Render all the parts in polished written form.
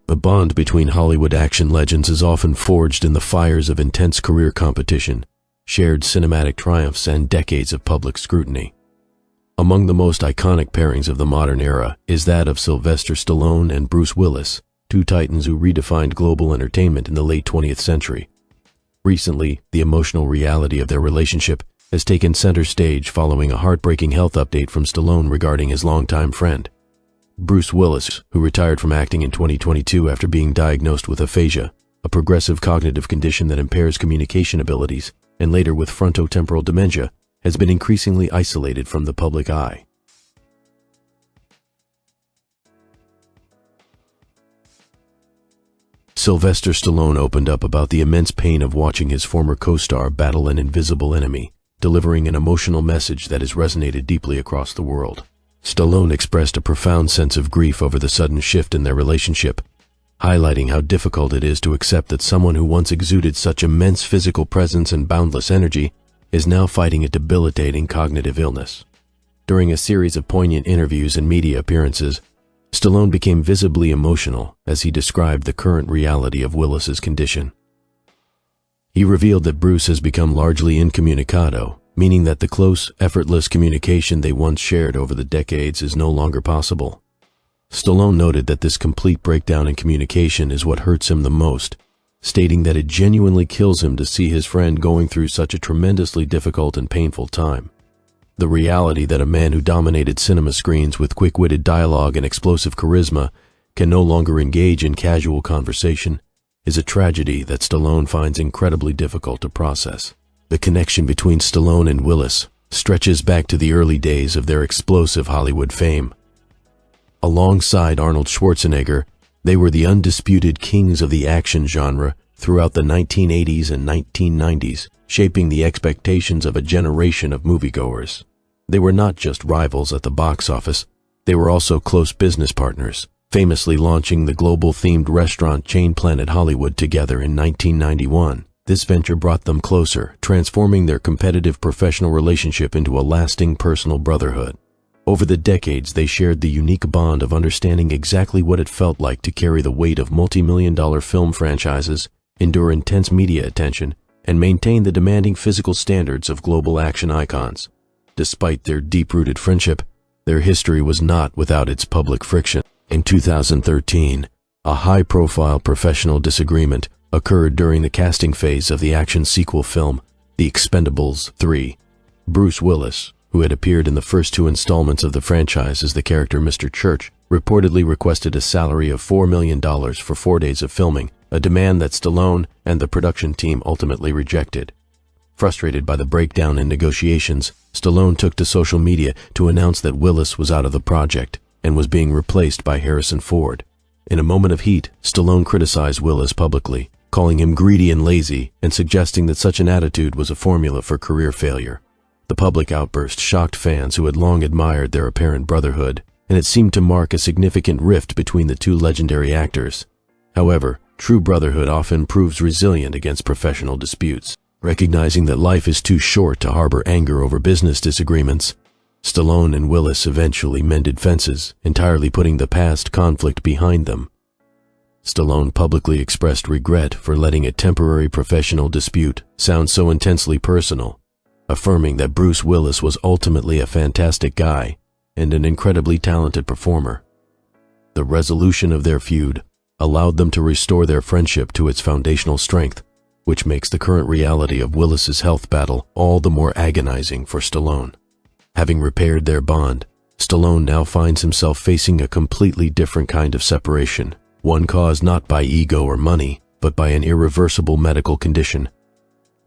The bond between Hollywood action legends is often forged in the fires of intense career competition, shared cinematic triumphs, and decades of public scrutiny. Among the most iconic pairings of the modern era is that of Sylvester Stallone and Bruce Willis, two titans who redefined global entertainment in the late 20th century. Recently, the emotional reality of their relationship has taken center stage following a heartbreaking health update from Stallone regarding his longtime friend. Bruce Willis, who retired from acting in 2022 after being diagnosed with aphasia, a progressive cognitive condition that impairs communication abilities, and later with frontotemporal dementia, has been increasingly isolated from the public eye. Sylvester Stallone opened up about the immense pain of watching his former co-star battle an invisible enemy, delivering an emotional message that has resonated deeply across the world. Stallone expressed a profound sense of grief over the sudden shift in their relationship, highlighting how difficult it is to accept that someone who once exuded such immense physical presence and boundless energy is now fighting a debilitating cognitive illness. During a series of poignant interviews and media appearances, Stallone became visibly emotional as he described the current reality of Willis's condition. He revealed that Bruce has become largely incommunicado, meaning that the close, effortless communication they once shared over the decades is no longer possible. Stallone noted that this complete breakdown in communication is what hurts him the most, stating that it genuinely kills him to see his friend going through such a tremendously difficult and painful time. The reality that a man who dominated cinema screens with quick-witted dialogue and explosive charisma can no longer engage in casual conversation is a tragedy that Stallone finds incredibly difficult to process. The connection between Stallone and Willis stretches back to the early days of their explosive Hollywood fame. Alongside Arnold Schwarzenegger, they were the undisputed kings of the action genre throughout the 1980s and 1990s, shaping the expectations of a generation of moviegoers. They were not just rivals at the box office, they were also close business partners, famously launching the global-themed restaurant chain Planet Hollywood together in 1991. This venture brought them closer, transforming their competitive professional relationship into a lasting personal brotherhood. Over the decades, they shared the unique bond of understanding exactly what it felt like to carry the weight of multi-million-dollar film franchises, endure intense media attention, and maintain the demanding physical standards of global action icons. Despite their deep-rooted friendship, their history was not without its public friction. In 2013, a high-profile professional disagreement occurred during the casting phase of the action sequel film, The Expendables 3. Bruce Willis, who had appeared in the first two installments of the franchise as the character Mr. Church, reportedly requested a salary of $4 million for 4 days of filming, a demand that Stallone and the production team ultimately rejected. Frustrated by the breakdown in negotiations, Stallone took to social media to announce that Willis was out of the project and was being replaced by Harrison Ford. In a moment of heat, Stallone criticized Willis publicly, calling him greedy and lazy and suggesting that such an attitude was a formula for career failure. The public outburst shocked fans who had long admired their apparent brotherhood, and it seemed to mark a significant rift between the two legendary actors. However, true brotherhood often proves resilient against professional disputes. Recognizing that life is too short to harbor anger over business disagreements, Stallone and Willis eventually mended fences, entirely putting the past conflict behind them. Stallone publicly expressed regret for letting a temporary professional dispute sound so intensely personal, affirming that Bruce Willis was ultimately a fantastic guy and an incredibly talented performer. The resolution of their feud allowed them to restore their friendship to its foundational strength, which makes the current reality of Willis's health battle all the more agonizing for Stallone. Having repaired their bond, Stallone now finds himself facing a completely different kind of separation, one caused not by ego or money, but by an irreversible medical condition.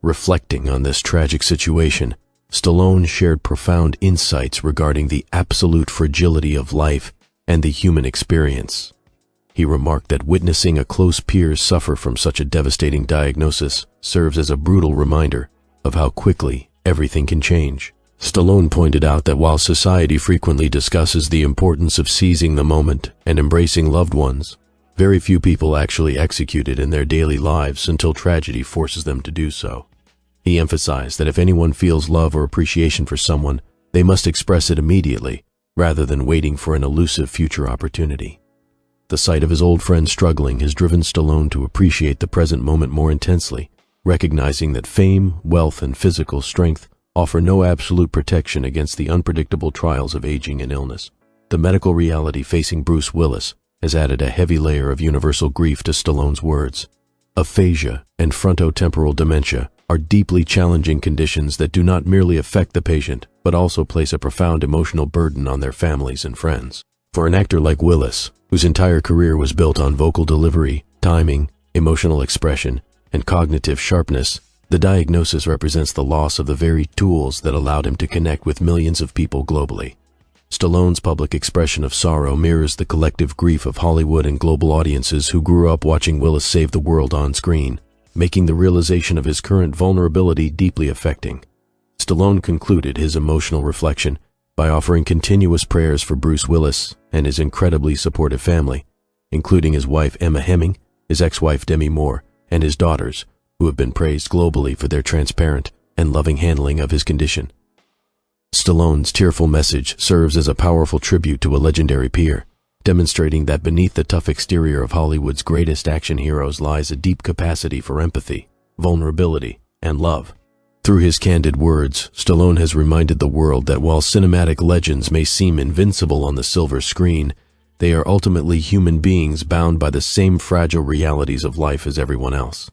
Reflecting on this tragic situation, Stallone shared profound insights regarding the absolute fragility of life and the human experience. He remarked that witnessing a close peer suffer from such a devastating diagnosis serves as a brutal reminder of how quickly everything can change. Stallone pointed out that while society frequently discusses the importance of seizing the moment and embracing loved ones, very few people actually execute it in their daily lives until tragedy forces them to do so. He emphasized that if anyone feels love or appreciation for someone, they must express it immediately, rather than waiting for an elusive future opportunity. The sight of his old friend struggling has driven Stallone to appreciate the present moment more intensely, recognizing that fame, wealth, and physical strength offer no absolute protection against the unpredictable trials of aging and illness. The medical reality facing Bruce Willis has added a heavy layer of universal grief to Stallone's words. Aphasia and frontotemporal dementia are deeply challenging conditions that do not merely affect the patient, but also place a profound emotional burden on their families and friends. For an actor like Willis, whose entire career was built on vocal delivery, timing, emotional expression, and cognitive sharpness, the diagnosis represents the loss of the very tools that allowed him to connect with millions of people globally. Stallone's public expression of sorrow mirrors the collective grief of Hollywood and global audiences who grew up watching Willis save the world on screen, making the realization of his current vulnerability deeply affecting. Stallone concluded his emotional reflection by offering continuous prayers for Bruce Willis and his incredibly supportive family, including his wife Emma Hemming, his ex-wife Demi Moore, and his daughters, who have been praised globally for their transparent and loving handling of his condition. Stallone's tearful message serves as a powerful tribute to a legendary peer, demonstrating that beneath the tough exterior of Hollywood's greatest action heroes lies a deep capacity for empathy, vulnerability, and love. Through his candid words, Stallone has reminded the world that while cinematic legends may seem invincible on the silver screen, they are ultimately human beings bound by the same fragile realities of life as everyone else.